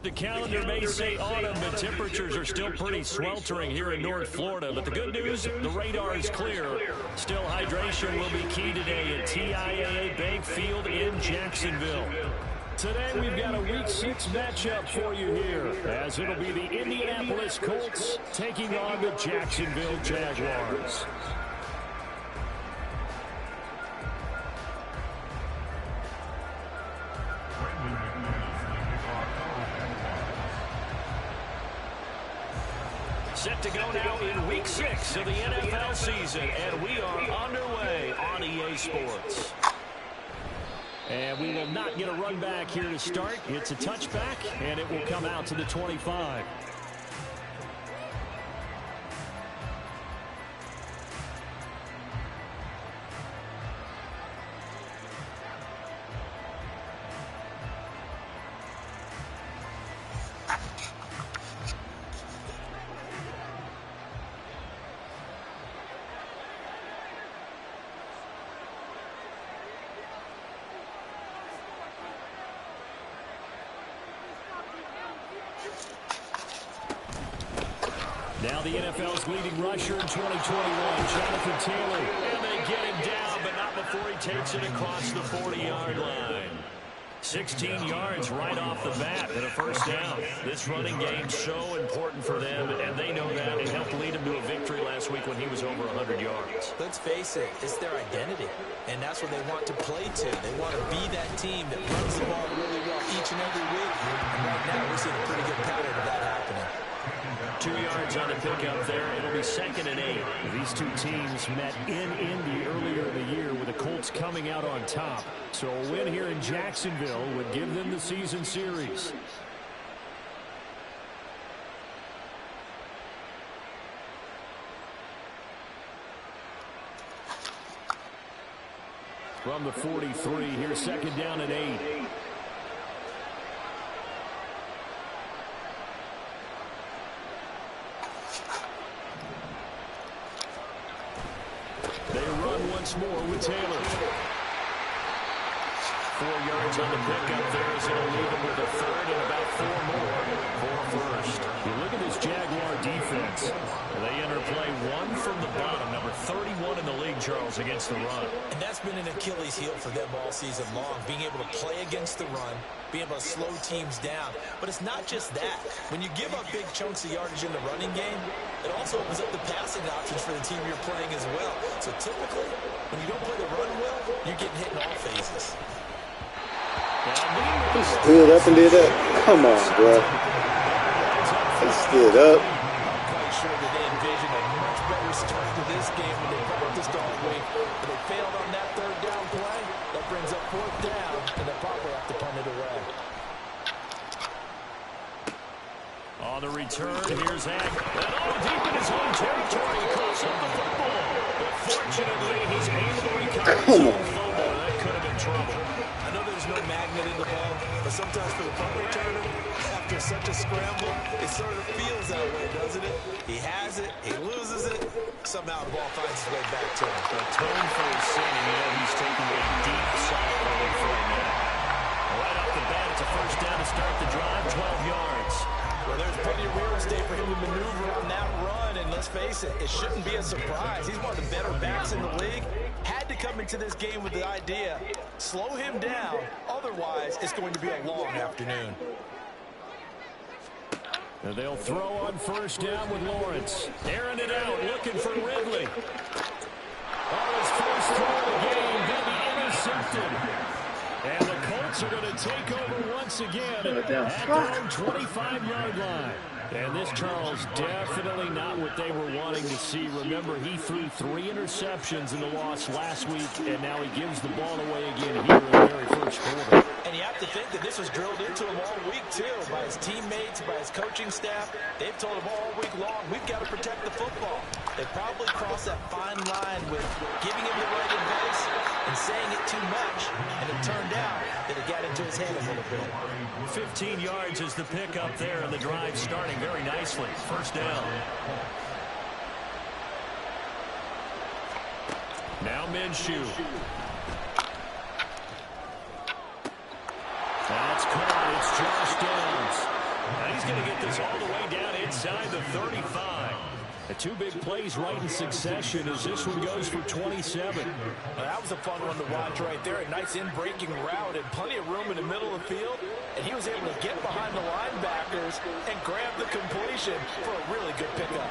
The calendar may say autumn, but temperatures are still pretty sweltering here in North Florida. But the good news, the radar is clear. Still, hydration will be key today at TIAA Bank Field in Jacksonville. Today, we've got a Week 6 matchup for you here, as it'll be the Indianapolis Colts taking on the Jacksonville Jaguars. Set to go now in Week 6 of the NFL season, and we are underway on EA Sports. And we will not get a run back here to start. It's a touchback, and it will come out to the 25. Now the NFL's leading rusher in 2021, Jonathan Taylor. And they get him down, but not before he takes it across the 40-yard line. 16 yards right off the bat and a first down. This running game's so important for them, and they know that. It helped lead them to a victory last week when he was over 100 yards. Let's face it, it's their identity, and that's what they want to play to. They want to be that team that runs the ball really well each and every week. And right now, we're seeing a pretty good pattern of that happening. 2 yards on the pickup there. It'll be 2nd and 8. These two teams met in Indy earlier in the year with the Colts coming out on top. So a win here in Jacksonville would give them the season series. From the 43, here's 2nd down and 8. They run once more with Taylor. 4 yards on the pickup there, as it'll leave him with a 3rd and about 4 more for first. You look at this Jaguar defense. They enter play 1 from the bottom, number 31 in the league, Charles, against the run. And that's been an Achilles heel for them all season long, being able to play against the run, being able to slow teams down. But it's not just that. When you give up big chunks of yardage in the running game, it also opens up the passing options for the team you're playing as well. So typically, when you don't play the run well, you're getting hit in all phases. He stood up and did that. Come on, bro. He stood up. I'm quite sure that they envisioned a much better start to this game when they practiced all week. But they failed on that 3rd down play. That brings up 4th down, and they'll probably have to punt it away. On the return, here's Hack. And deep in his own territory, calls up the football. But fortunately, he's able to recover his own fumble. That could have been trouble. I know there's no magnet in the ball, but sometimes for the punt returner, after such a scramble, it sort of feels that way, doesn't it? He has it, he loses it, somehow the ball finds its way back to him. The tone for his singing, he's taking a deep sigh of relief right now. Right off the bat, it's a first down to start the drive, 12 yards. Well, there's plenty of real estate for him to maneuver on that run, and let's face it, it shouldn't be a surprise. He's one of the better backs in the league. Had to come into this game with the idea, slow him down, otherwise it's going to be a long afternoon. And they'll throw on first down with Lawrence. Airing it out, looking for Ridley. On his first throw of the game, going to be intercepted. And the Colts are going to take over once again at their own 25-yard line. And this, Charles, definitely not what they were wanting to see. Remember, he threw 3 interceptions in the loss last week, and now he gives the ball away again here in the very first quarter. And you have to think that this was drilled into him all week, too, by his teammates, by his coaching staff. They've told him all week long, we've got to protect the football. They probably crossed that fine line with giving him the right advice and saying it too much. And it turned out that it got into his head a little bit. 15 yards is the pickup there, and the drive starting very nicely. First down. Now Minshew. That's caught. It's Josh Downs. 35. The two big plays right in succession as this one goes for 27. Now, that was a fun one to watch right there. A nice in-breaking route and plenty of room in the middle of the field. And he was able to get behind the linebackers and grab the completion for a really good pickup.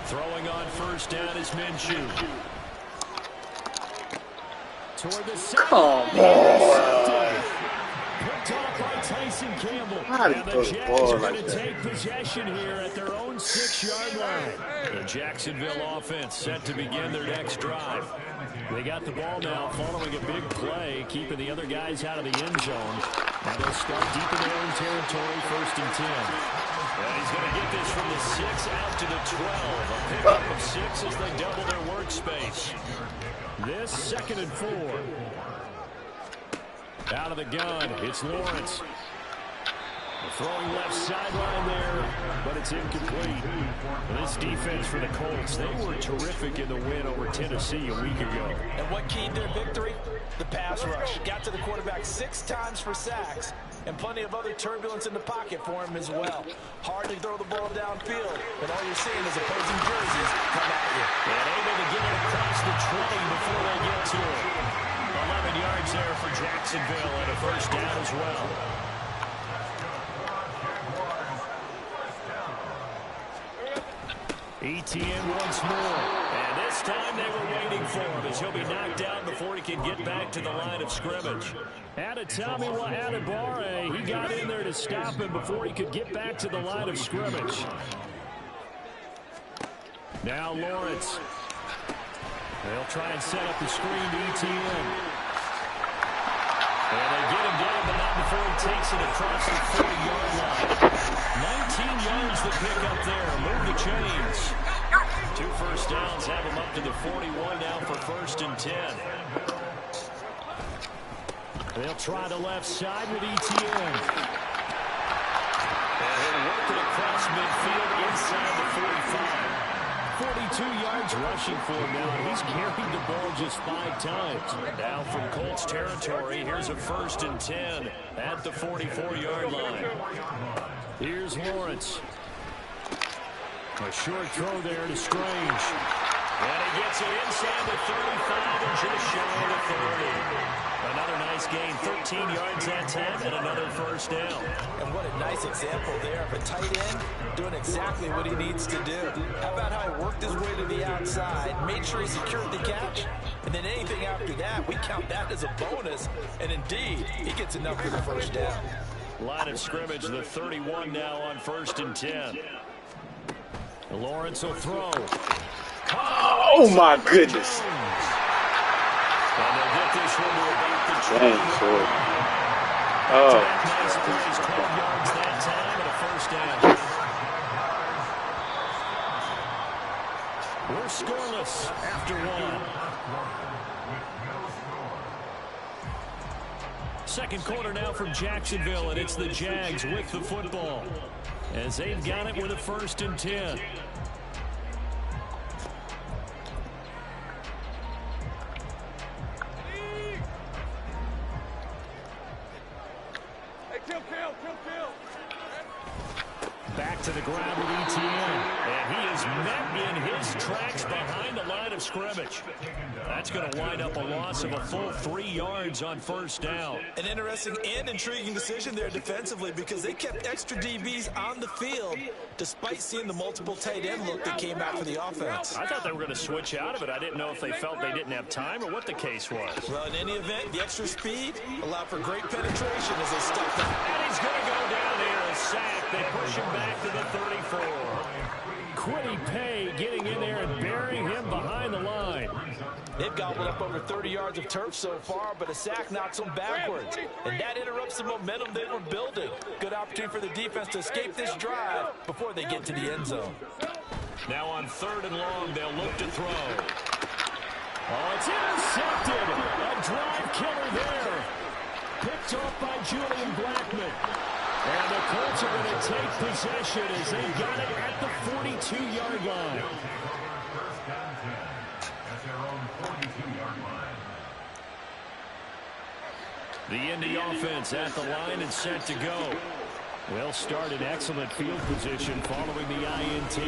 Throwing on first down is Minshew. Toward the side. Come on. Picked off by Tyson Campbell. How do you And the throw the Jags ball are like going to that? take possession here at their own 6-yard line. The Jacksonville offense set to begin their next drive. They got the ball now following a big play, keeping the other guys out of the end zone. Now they'll start deep in their own territory, 1st and 10. And he's going to get this from the 6 out to the 12. A pickup of 6 as they double their workspace. This 2nd and 4. Out of the gun, it's Lawrence. Throwing left sideline there, but it's incomplete. This defense for the Colts, they were terrific in the win over Tennessee a week ago. And what keyed their victory? The pass rush. Got to the quarterback 6 times for sacks, and plenty of other turbulence in the pocket for him as well. Hard to throw the ball downfield, but all you're seeing is opposing jerseys come at you. And able to get it across the 20 before they get to it. 11 yards there for Jacksonville and a first down as well. Etienne once more. And this time they were waiting for him as he'll be knocked down before he can get back to the line of scrimmage. Tommy Adebawore, he got in there to stop him before he could get back to the line of scrimmage. Now Lawrence. They'll try and set up the screen to Etienne. And they get him down, but not before he takes it across the 40-yard line. 19 yards to pick up there. Move the chains. 2 first downs have him up to the 41 now for 1st and 10. They'll try the left side with Etienne. And he'll work it across midfield inside the 45. 42 yards rushing for him now. He's carried the ball just 5 times. Now from Colts territory, here's a 1st and 10 at the 44-yard line. Here's Lawrence. A short throw there to Strange. And he gets it inside the 35 and just shy of the 30. Another nice gain, 13 yards that time, and another first down. And what a nice example there of a tight end doing exactly what he needs to do. How about how he worked his way to the outside, made sure he secured the catch, and then anything after that, we count that as a bonus. And indeed, he gets enough for the first down. Line of scrimmage, the 31 now on 1st and 10. Lawrence will throw. Oh my goodness. And they'll get this one to about the 20. Dang, short. Oh. Nice plays, 12 yards that time and a first down. We're scoreless after 1. Second quarter now from Jacksonville, and it's the Jags with the football as they've got it with a 1st and 10. Back to the ground with Etienne, and he is met in his tracks behind the line of scrimmage. That's going to wind up a loss of a full 3 yards on first down. An interesting and intriguing decision there defensively because they kept extra DBs on the field despite seeing the multiple tight end look that came out for the offense. I thought they were going to switch out of it. I didn't know if they felt they didn't have time or what the case was. Well, in any event, the extra speed allowed for great penetration as they stepped up. And he's going to go down here, a sack. They push him back to the 34. Quiddy Pay getting in there and burying him behind the line. They've gobbled up over 30 yards of turf so far, but a sack knocks them backwards. And that interrupts the momentum they were building. Good opportunity for the defense to escape this drive before they get to the end zone. Now on 3rd and long, they'll look to throw. Oh, it's intercepted. A drive killer there. Picked off by Julian Blackman. And the Colts are going to take possession as they got it at the 42-yard line. The Indy offense at the line and set to go. Will start in excellent field position following the INT.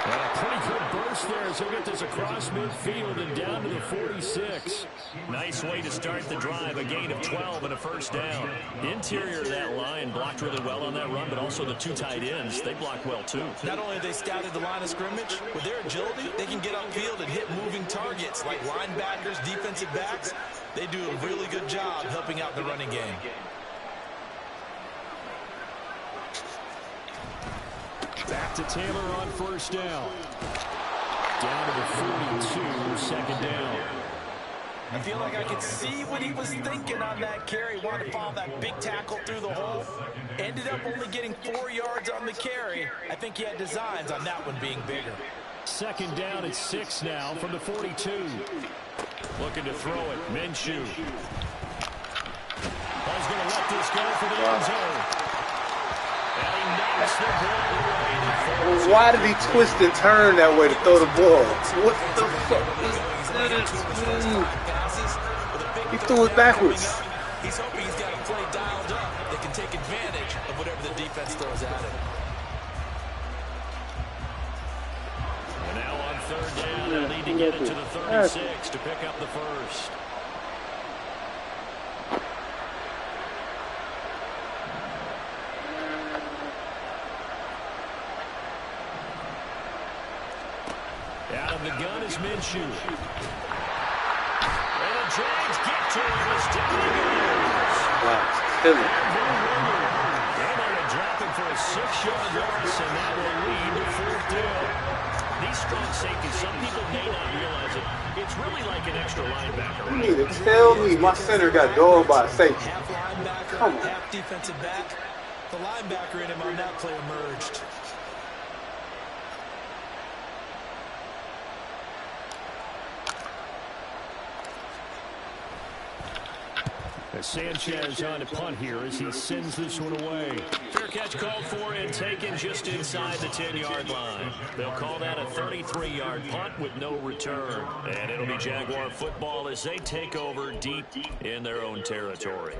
And a pretty good burst there as he'll get this across midfield and down to the 46. Nice way to start the drive, a gain of 12 and a first down. The interior of that line blocked really well on that run, but also the two tight ends, they blocked well too. Not only have they scouted the line of scrimmage, with their agility, they can get upfield and hit moving targets like linebackers, defensive backs. They do a really good job helping out the running game. Back to Taylor on first down. Down to the 42, second down. I feel like I could see what he was thinking on that carry. Wanted to follow that big tackle through the hole. Ended up only getting 4 yards on the carry. I think he had designs on that one being bigger. Second down at 6 now from the 42. Looking to throw it. Minshew. He's going to let this go for the end zone. Why did he twist and turn that way to throw the ball? What the fuck is that? He threw it backwards. He's hoping he's got a play dialed up that can take advantage of whatever the defense throws at him. And now on third down, they'll need to get it to the 36 to pick up the first. Out of the gun is Minshew. And the Jags get to him as down he goes. Wow, killing. They're going to drop him for a 6-yard loss, and that will lead to fourth down. These strong safeties, some people may not realize it. It's really like an extra linebacker. You need to tell me my center got dogged by a safety. Half linebacker, Come on. half defensive back. The linebacker in him on that play emerged. Sanchez on a punt here as he sends this one away. Fair catch called for and taken just inside the 10-yard line. They'll call that a 33-yard punt with no return. And it'll be Jaguar football as they take over deep in their own territory.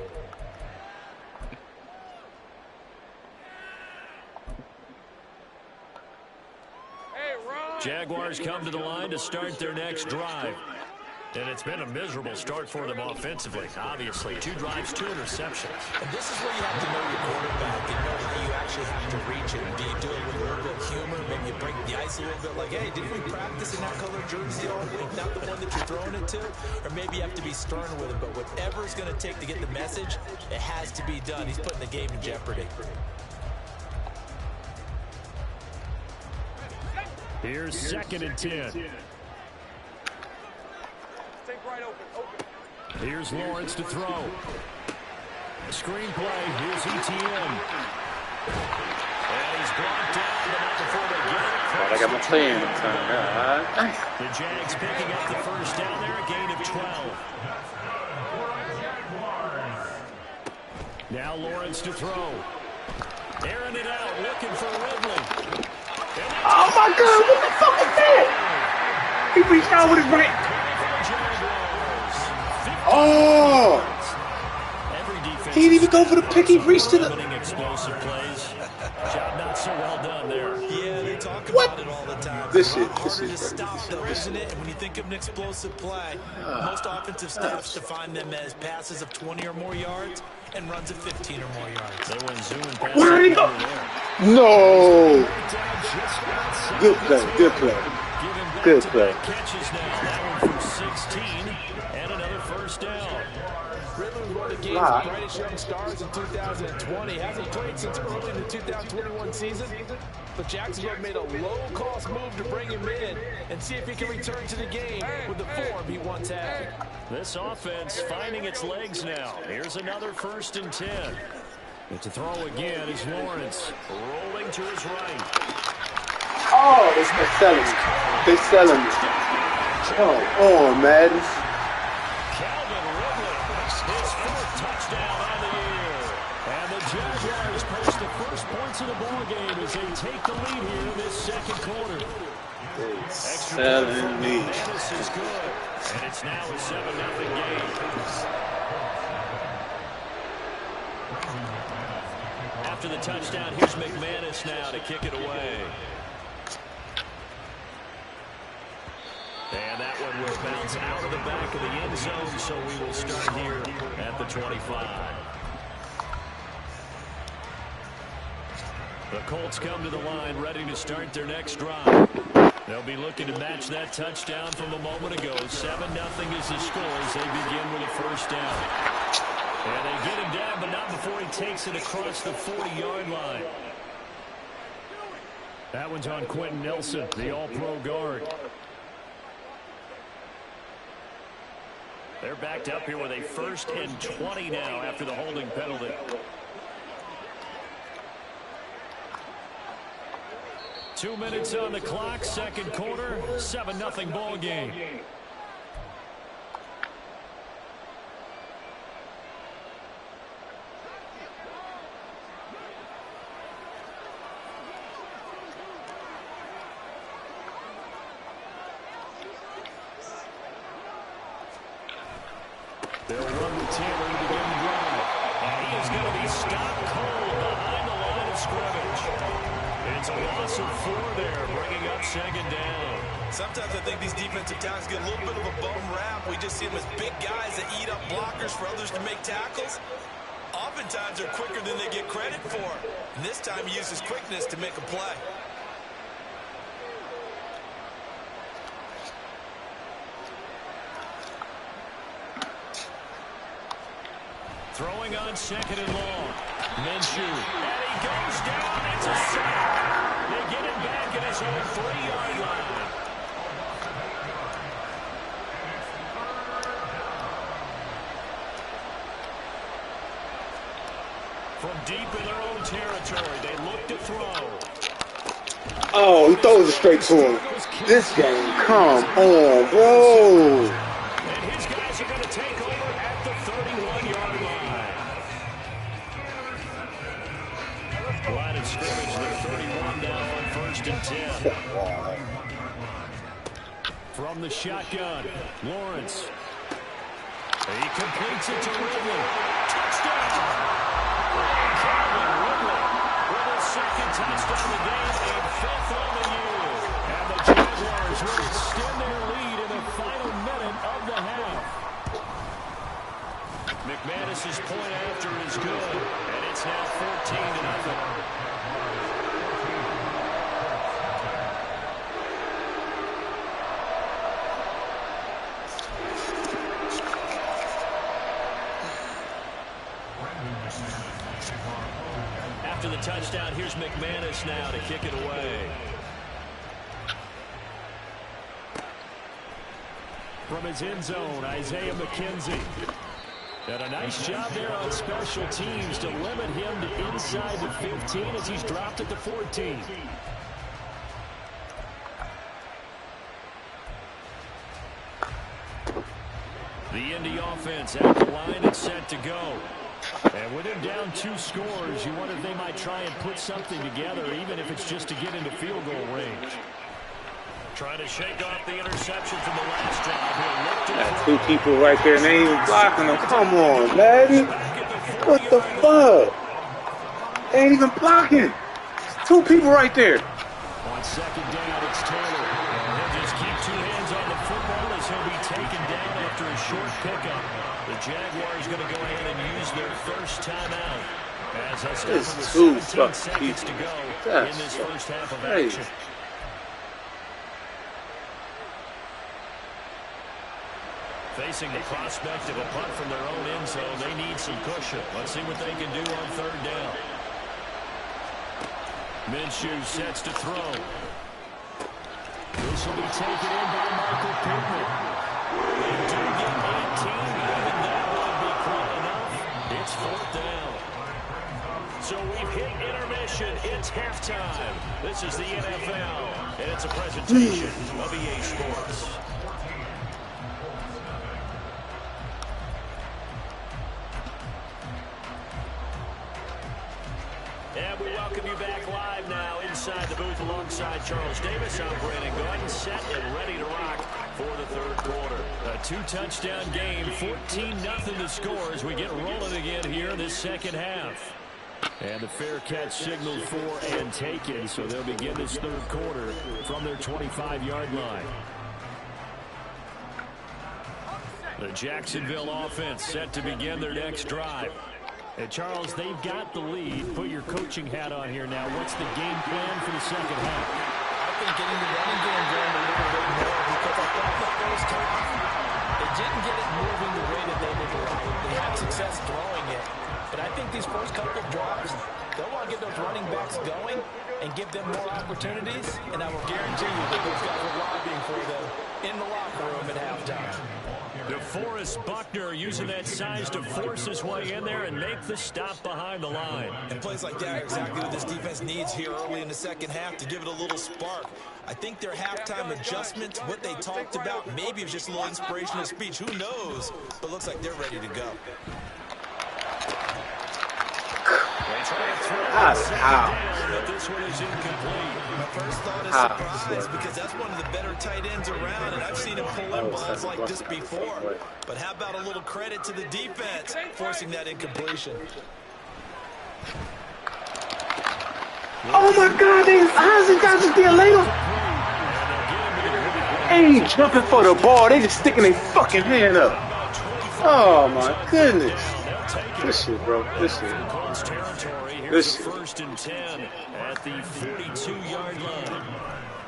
Jaguars come to the line to start their next drive. And it's been a miserable start for them offensively. Obviously, 2 drives, 2 interceptions. And this is where you have to know your quarterback and know how you actually have to reach it. Do you do it with a little bit of humor? Maybe you break the ice a little bit like, hey, didn't we practice in that color jersey all week? Not the one that you're throwing it to? Or maybe you have to be stern with him. But whatever it's going to take to get the message, it has to be done. He's putting the game in jeopardy. Here's second and 10. Here's Lawrence to throw. Screenplay. Here's ETN. And he's blocked down, but not before they get it. I got my play in time. The Jags picking up the first down there, a gain of 12. Now Lawrence to throw. Airing it out, looking for Ridley. Oh my God! What the fuck is that? He reached out with his right. Oh! He didn't even go for the pick. He reached to the. Explosive plays. Job not so well done there. Yeah, they talk about it all the time. This is harder to stop, though, isn't it? And when you think of an explosive play, most offensive staffs define them as passes of 20 or more yards and runs of 15 or more yards. They went zoom past. Where did he go? No. Good play. Good play. Good play. Catches now. That one from 16 and another first down. Ridley was one of the game's brightest young stars in 2020. Hasn't played since early in the 2021 season. But Jacksonville made a low-cost move to bring him in and see if he can return to the game with the form he once had. This offense finding its legs now. Here's another first and 10. And to throw again is Lawrence. Rolling to his right. Oh, they're selling. They're selling. Oh, Madden. Calvin Ridley, his 4th touchdown of the year. And the Jaguars post the first points of the ball game as they take the lead here in this second quarter. Selling me. This is good. And it's now a 7-0 game. After the touchdown, here's McManus now to kick it away. And that one will bounce out of the back of the end zone, so we will start here at the 25. The Colts come to the line ready to start their next drive. They'll be looking to match that touchdown from a moment ago. 7-0 is the score as they begin with a first down. And they get him down, but not before he takes it across the 40-yard line. That one's on Quentin Nelson, the all-pro guard. They're backed up here with a 1st and 20 now after the holding penalty. 2 minutes on the clock, second quarter, 7-0 ball game. They'll run with Taylor to begin the drive. And he is going to be stopped cold behind the line of scrimmage. It's a loss of 4 there, bringing up second down. Sometimes I think these defensive tackles get a little bit of a bum rap. We just see them as big guys that eat up blockers for others to make tackles. Oftentimes they're quicker than they get credit for. And this time he uses quickness to make a play. Throwing on second and long. Minshew. And he goes down. It's a sack. They get him back at his own 3-yard line. From deep in their own territory, they look to throw. Oh, he throws it straight to him. This game, come on, bro. And his guys are going to take over at the 31-yard line. Line of scrimmage, the 31 now on 1st and 10. From the shotgun, Lawrence. He completes it to Ridley. Touchdown! Calvin Ridley with his second touchdown of the game and 5th on the year. And the Jaguars will extend their lead in the final minute of the half. McManus's point after is good, and it's now 14-0. After the touchdown, here's McManus now to kick it away. From his end zone, Isaiah McKenzie. And a nice job there on special teams to limit him to inside the 15 as he's dropped at the 14. The Indy offense at the line and set to go. And with him down 2 scores, you wonder if they might try and put something together, even if it's just to get into field goal range. Trying to shake off the interception from the last drive. Got 2 people right there, and they ain't even blocking them. Come on, Madden. What the fuck? They ain't even blocking. 2 people right there. On second down, it's Taylor. And he'll just keep 2 hands on the football as he'll be taken down after a short pickup. The Jaguars going to go ahead and use their first timeout. As that's with 17 seconds to go in this first half of action. Facing the prospect of a punt from their own end zone, they need some cushion. Let's see what they can do on 3rd down. Minshew sets to throw. This will be taken in by Michael Pittman. They do get 18, even that would be quite enough. It's 4th down. So we've hit intermission. It's halftime. This is the NFL, and it's a presentation of EA Sports. And we welcome you back live now inside the booth alongside Charles Davis. I'm Brandon Gordon, set and ready to rock for the third quarter. A 2-touchdown game, 14-0 to score as we get rolling again here in this second half. And the fair catch signaled for and taken, so they'll begin this third quarter from their 25-yard line. The Jacksonville offense set to begin their next drive. And Charles, they've got the lead. Put your coaching hat on here now. What's the game plan for the second half? I think getting the running game going a little bit more, because I thought the first half they didn't get it moving the way that they would like. They had success throwing it. But I think these first couple of drives, they'll want to get those running backs going and give them more opportunities. And I will guarantee you that those guys are lobbying for them in the locker room at halftime. DeForest Buckner using that size to force his way in there and make the stop behind the line. And plays like that are exactly what this defense needs here early in the second half to give it a little spark. I think their halftime adjustments, what they talked about, maybe it was just a little inspirational speech. Who knows? But looks like they're ready to go. But this one is incomplete. My first thought is surprise, because that's one of the better tight ends around, and I've seen him pull in balls like this before. But how about a little credit to the defense forcing that incompletion? Oh my God, how's these guys just being laid up? Ain't jumping for the ball, they just sticking their fucking hand up. Oh my goodness. This shit, bro. This shit. This shit. First and 10 at the 42-yard line.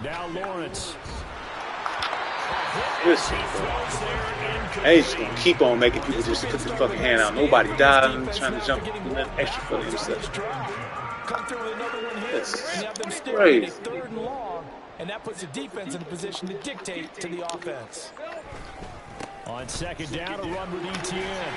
Now Lawrence. This shit, bro. They just gonna keep on making people just put their fucking hand out. Nobody diving, trying to jump in that extra for themselves. That's crazy. Third and long, and that puts the defense in a position to dictate to the offense. On second down, a run with Etienne.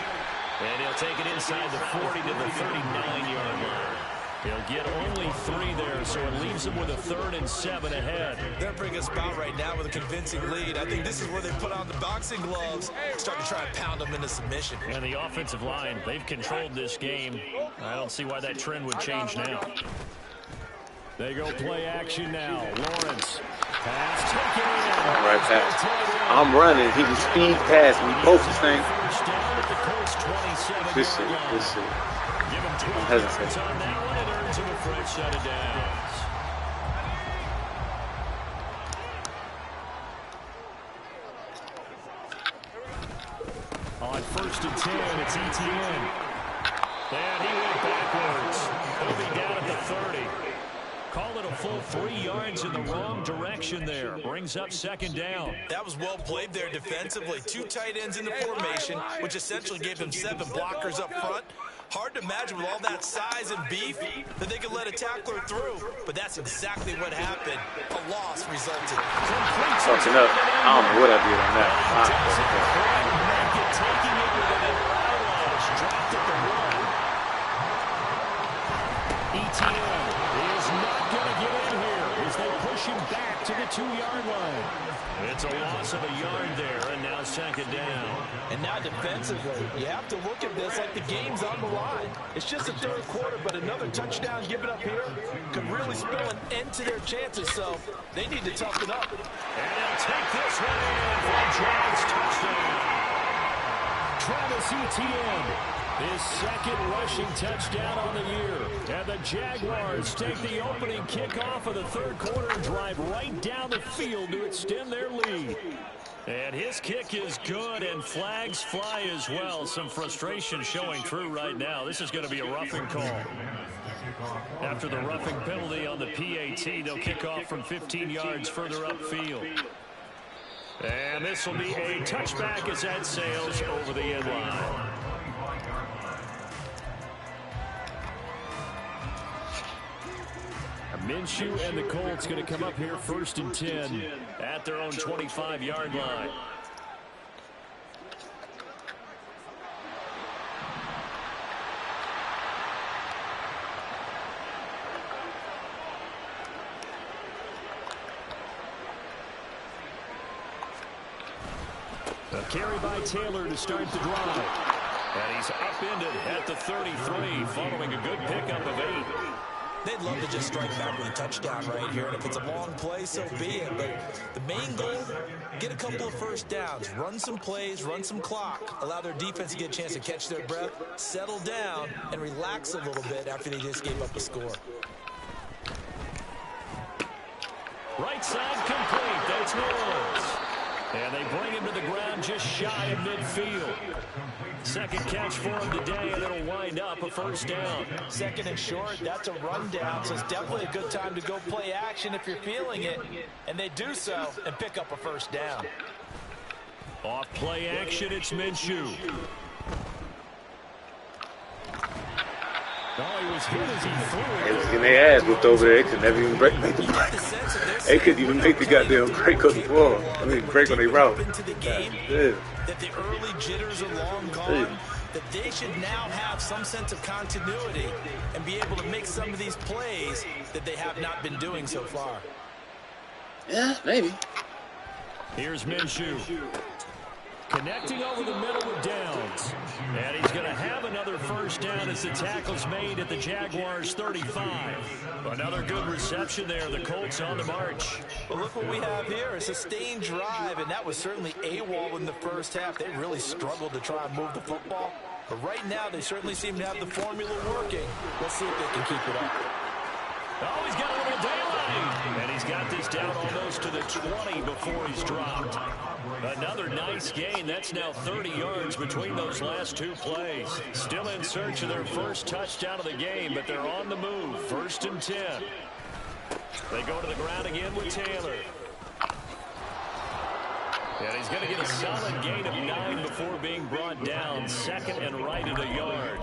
And he'll take it inside the 40 to the 39-yard line. He'll get only 3 there, so it leaves him with a 3rd and 7 ahead. They're bringing a spot right now with a convincing lead. I think this is where they put on the boxing gloves, start to try and pound them into submission. And the offensive line, they've controlled this game. I don't see why that trend would change now. They go play action now. Lawrence. Pass taken in. Right pass. I'm running. He can speed past me. Both the same. This shit. Don't hesitate. On that one, it earns him a fresh set of downs. On 1st and 10, it's Etienne. And he went backwards. He'll be down at the 30. Call it a full 3 yards in the wrong direction there. Brings up second down. That was well played there defensively. 2 tight ends in the formation, which essentially gave him 7 blockers up front. Hard to imagine with all that size and beef that they could let a tackler through. But that's exactly what happened. A loss resulted. Fucking up. I don't know what I did on that. Taking it with an eyelash. Dropped at the run. Etienne is not going to get in here as they push him back to the 2-yard line. It's a loss of a yard there, and now second down. And now defensively, you have to look at this like the game's on the line. It's just the third quarter, but another touchdown given up here could really spell an end to their chances, so they need to toughen up. And they'll take this one in for a Giants touchdown. Travis Etienne, his 2nd rushing touchdown on the year. And the Jaguars take the opening kickoff of the third quarter and drive right down the field to extend their lead. And his kick is good, and flags fly as well. Some frustration showing through right now. This is going to be a roughing call. After the roughing penalty on the PAT, they'll kick off from 15 yards further upfield. And this will be a touchback as that sails over the end line. Minshew and the Colts going to come up here 1st and 10 at their own 25-yard line. A carry by Taylor to start the drive. And he's upended at the 33 following a good pickup of 8. They'd love to just strike back with a touchdown right here, and if it's a long play, so be it. But the main goal, get a couple of first downs, run some plays, run some clock, allow their defense to get a chance to catch their breath, settle down, and relax a little bit after they just gave up a score. Right side complete. That's Lawrence. And they bring him to the ground just shy of midfield. Second catch for him today, and it'll wind up a first down. Second and short, that's a rundown, so it's definitely a good time to go play action if you're feeling it. And they do so and pick up a first down. Off play action, it's Minshew. Oh, he was hit as he threw it. They was getting their ass whipped over there. They could never even make the break. They couldn't even make the goddamn break on the ball. I mean, break on their route. That the early jitters are long gone, that they should now have some sense of continuity and be able to make some of these plays that they have not been doing so far. Yeah, maybe. Here's Minshew. Connecting over the middle with Downs. And he's going to have another first down as the tackle's made at the Jaguars' 35. Another good reception there. The Colts on the march. Well, look what we have here. A sustained drive, and that was certainly AWOL in the first half. They really struggled to try and move the football. But right now, they certainly seem to have the formula working. Let's see if they can keep it up. Oh, he's got a little daylight. And he's got this down almost to the 20 before he's dropped. Another nice gain. That's now 30 yards between those last two plays. Still in search of their first touchdown of the game, but they're on the move. 1st and 10. They go to the ground again with Taylor. And he's going to get a solid gain of 9 before being brought down. Second and right at a yard.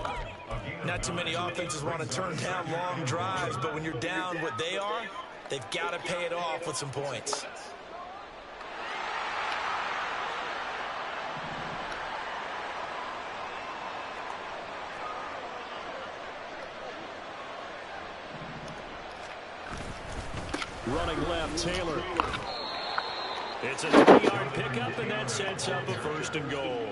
Not too many offenses want to turn down long drives, but when you're down what they are, they've got to pay it off with some points. Running left, Taylor. It's a 3-yard pickup, and that sets up a 1st and goal.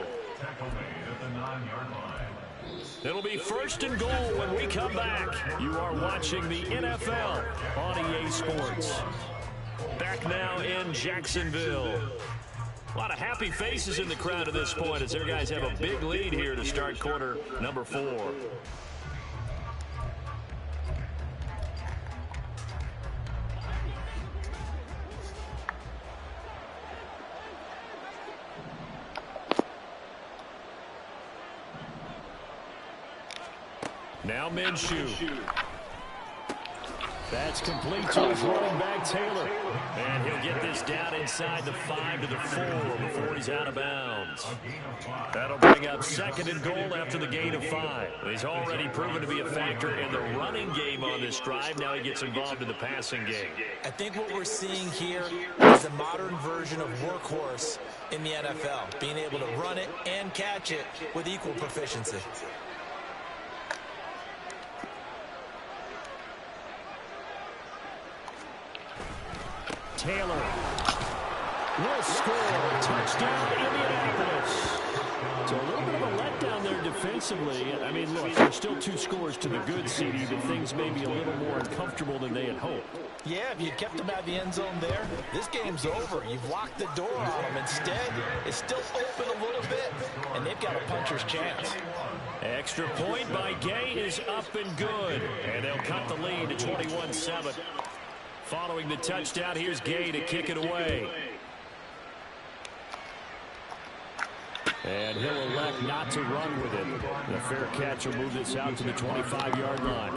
It'll be 1st and goal when we come back. You are watching the NFL on EA Sports. Back now in Jacksonville. A lot of happy faces in the crowd at this point as their guys have a big lead here to start quarter number 4. Now Minshew. That's complete to his running back, Taylor. And he'll get this down inside the 5 to the 4 before he's out of bounds. That'll bring up 2nd and goal after the gain of 5. He's already proven to be a factor in the running game on this drive. Now he gets involved in the passing game. I think what we're seeing here is a modern version of workhorse in the NFL, being able to run it and catch it with equal proficiency. Taylor will score. Touchdown, Indianapolis. So a little bit of a letdown there defensively. I mean, look, there's still 2 scores to the good, CD, but things may be a little more uncomfortable than they had hoped. Yeah, if you kept them out of the end zone there, this game's over. You've locked the door on them. Instead, it's still open a little bit, and they've got a puncher's chance. Extra point by Gay is up and good. And they'll cut the lead to 21-7. Following the touchdown, here's Gay to kick it away. And he'll elect not to run with it. The fair catch will move this out to the 25-yard line.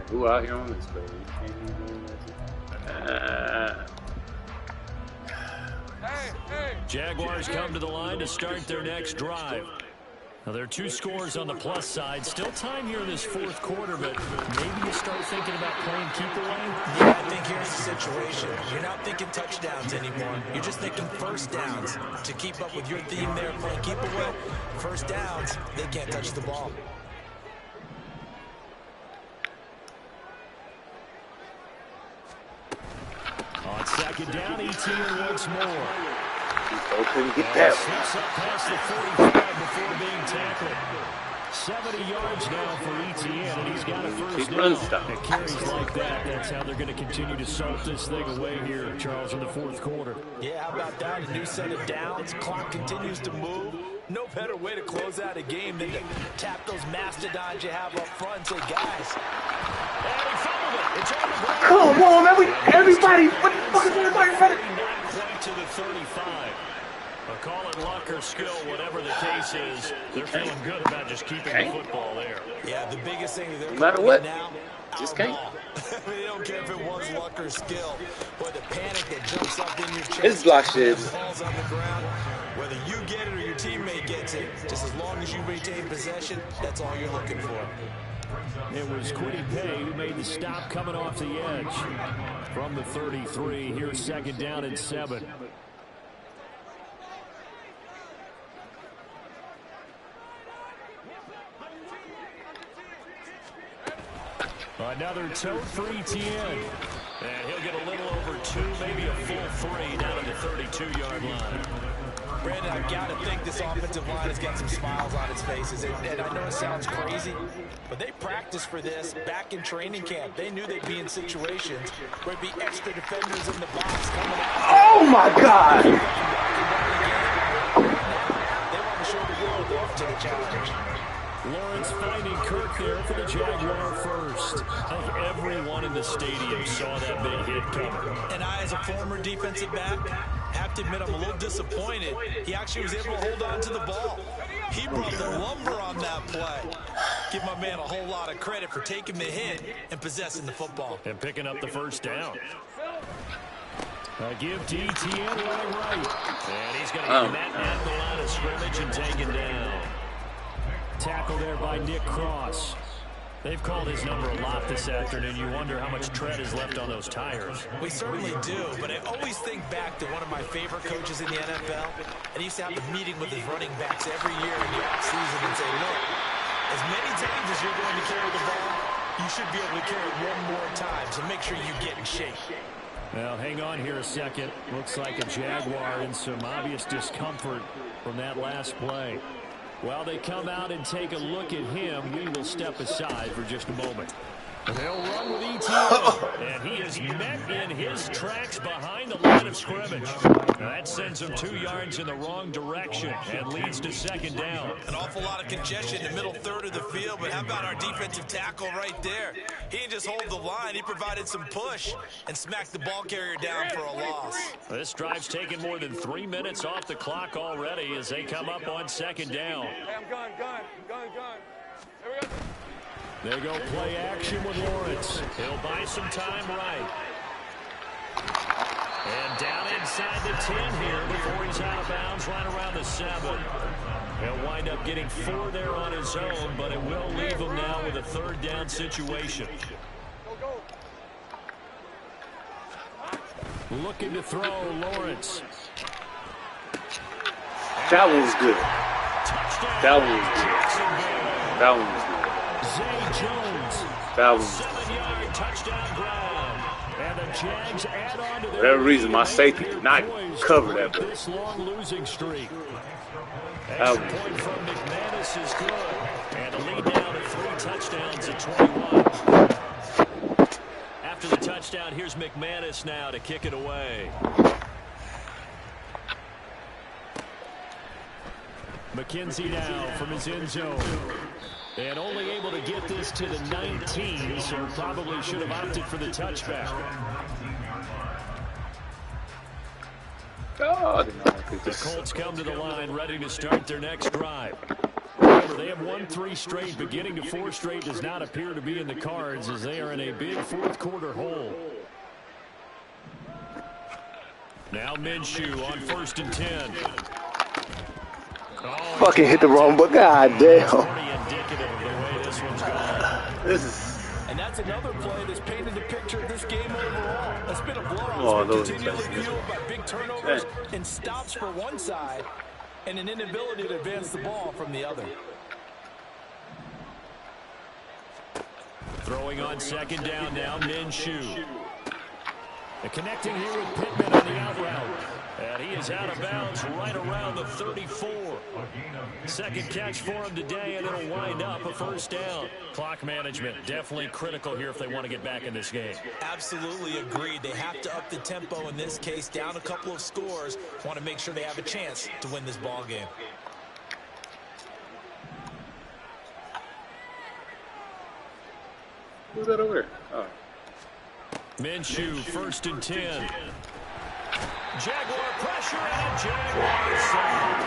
Who out here on this play? Jaguars come to the line to start their next drive. Now, there are 2 scores on the plus side. Still time here in this 4th quarter, but maybe you start thinking about playing keep away? Yeah, I think here's the situation. You're not thinking touchdowns anymore. You're just thinking first downs. To keep up with your theme there, playing keep away, first downs, they can't touch the ball. On 2nd second down. ETN once more. He couldn't get that one. Slips up past the 45 before being tackled. 70 yards now for ETN, and he's got a first down. It carries like that. That's how they're going to continue to salt this thing away here, Charles, in the fourth quarter. Yeah, how about that? A new set of downs. Clock continues to move. No better way to close out a game than to tap those mastodons you have up front and say, guys. And he fumbled it. It's on the ground. Come on, everybody. What the fuck is everybody running? Not quite to the 35. Call it luck or skill, whatever the case is, they're feeling good about just keeping the football there. Yeah, the biggest thing that they're no matter what, now, just can't. They don't care if it was luck or skill, or the panic that jumps up in your chest. It's block shit. Falls on the ground. Whether you get it or your teammate gets it, just as long as you maintain possession, that's all you're looking for. It was Quiddy Pay who made the stop coming off the edge from the 33. Here's second down and 7. Another tote for ETN. And he'll get a little over 2, maybe a full 3 down at the 32-yard line. Brandon, I've got to think this offensive line has got some smiles on its faces. And I know it sounds crazy, but they practiced for this back in training camp. They knew they'd be in situations where there'd be extra defenders in the box coming out. Oh, my God. They want to show the world off to the challenge. Lawrence finding Kirk there for the Jaguar first. I think everyone in the stadium saw that big hit coming. And I, as a former defensive back, have to admit I'm a little disappointed. He actually was able to hold on to the ball. He brought the lumber on that play. Give my man a whole lot of credit for taking the hit and possessing the football. And picking up the first down. Give to ETN right. And he's going to get that at the line of scrimmage and taken down. Tackle there by Nick Cross. They've called his number a lot this afternoon. You wonder how much tread is left on those tires. We certainly do, but I always think back to one of my favorite coaches in the NFL, and he used to have a meeting with his running backs every year in the offseason and say, look, as many times as you're going to carry the ball, you should be able to carry it one more time, so make sure you get in shape. Well, hang on here a second. Looks like a Jaguar in some obvious discomfort from that last play. While they come out and take a look at him, we will step aside for just a moment. They'll run with ETN, and he is met in his tracks behind the line of scrimmage. That sends him 2 yards in the wrong direction and leads to second down. An awful lot of congestion in the middle third of the field, but how about our defensive tackle right there? He didn't just hold the line, he provided some push and smacked the ball carrier down for a loss. This drive's taken more than 3 minutes off the clock already as they come up on second down. Hey, I'm gone. There we go. They go play action with Lawrence. He'll buy some time right. And down inside the 10 here before he's out of bounds right around the 7. He'll wind up getting 4 there on his own, but it will leave him now with a third down situation. Looking to throw, Lawrence. That one was good. Touchdown. That one was good. That one was good. Zay Jones. That was 7-yard touchdown ground. And the Jags add on to for whatever reason my safety did not cover that. This long losing streak. That Extra point from McManus is good. And a lead down at 3 touchdowns at 21. After the touchdown, here's McManus now to kick it away. McKenzie now from his end zone. And only able to get this to the 19, so probably should have opted for the touchback. God. The Colts come to the line ready to start their next drive. Remember, they have won 3 straight, but getting to 4 straight does not appear to be in the cards as they are in a big fourth quarter hole. Now Minshew on 1st and 10. Oh, Fucking hit the wrong button. God damn. Indicative of the way this one's gone. This is. And that's another play that's painted the picture of this game overall. It's been a blowout. Oh, It's been continually fueled by big turnovers and stops for one side and an inability to advance the ball from the other. Throwing on second down now, Minshew. And connecting here with Pittman on the out route. And he is out of bounds right around the 34. Second catch for him today, and it'll wind up a first down. Clock management, definitely critical here if they want to get back in this game. Absolutely agreed. They have to up the tempo in this case, down a couple of scores. Want to make sure they have a chance to win this ball game. Who's that over there? Oh. Minshew, 1st and 10. Jaguar pressure and a Jaguar sack.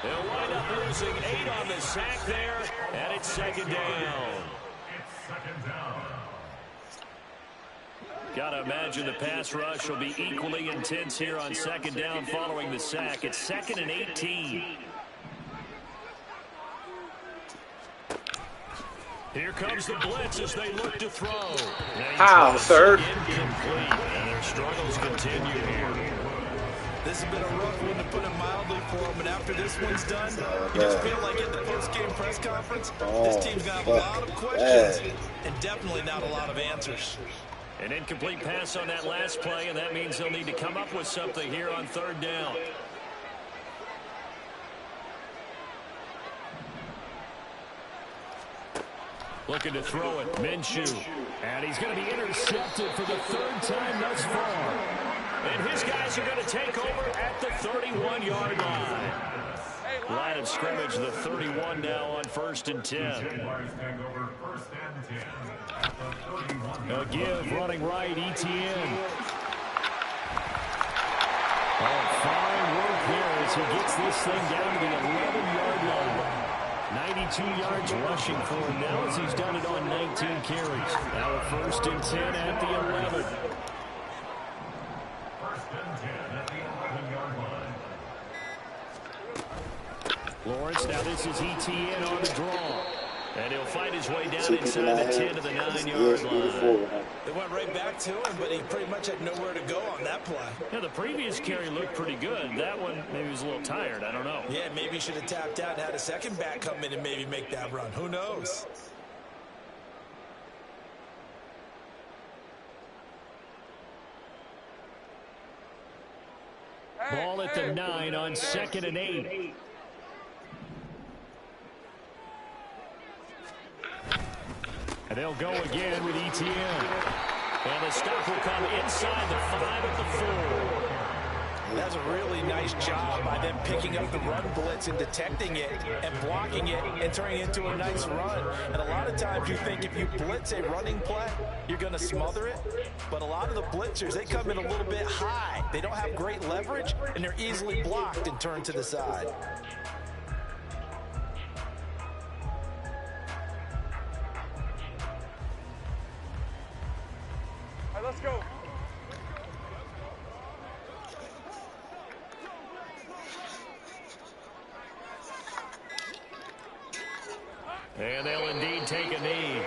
They'll wind up losing 8 on the sack there, and it's 2nd down. Gotta imagine the pass rush will be equally intense here on 2nd down following the sack. It's 2nd and 18. Here comes the blitz as they look to throw. How, sir? Incomplete, and their struggles continue here. This has been a rough one, to put it mildly, for them. And after this one's done, you just feel like at the post-game press conference, this team's got a lot of questions and definitely not a lot of answers. An incomplete pass on that last play, and that means they'll need to come up with something here on 3rd down. Looking to throw it, Minshew. And he's going to be intercepted for the 3rd time thus far. And his guys are going to take over at the 31-yard line. Line of scrimmage, the 31 now on 1st and 10. A give, running right, Etienne. Oh, fine work here as he gets this thing down to the 11-yard line. 92 yards rushing for him now as he's done it on 19 carries. Now a 1st and 10 at the 11. 1st and 10 at the 11-yard line. Lawrence, now this is Etienne on the draw. And he'll fight his way down inside the 10 to the 9-yard line. They went right back to him, but he pretty much had nowhere to go on that play. Yeah, the previous carry looked pretty good. That one, maybe he was a little tired. I don't know. Yeah, maybe he should have tapped out and had a second back come in and maybe make that run. Who knows? Ball at the 9 on 2nd and 8. And they'll go again with Etienne. And the stop will come inside the 5 at the 4. That's a really nice job by them picking up the run blitz and detecting it and blocking it and turning it into a nice run. And a lot of times you think if you blitz a running play, you're going to smother it. But a lot of the blitzers, they come in a little bit high. They don't have great leverage, and they're easily blocked and turned to the side. All right, let's go. And they'll indeed take a knee.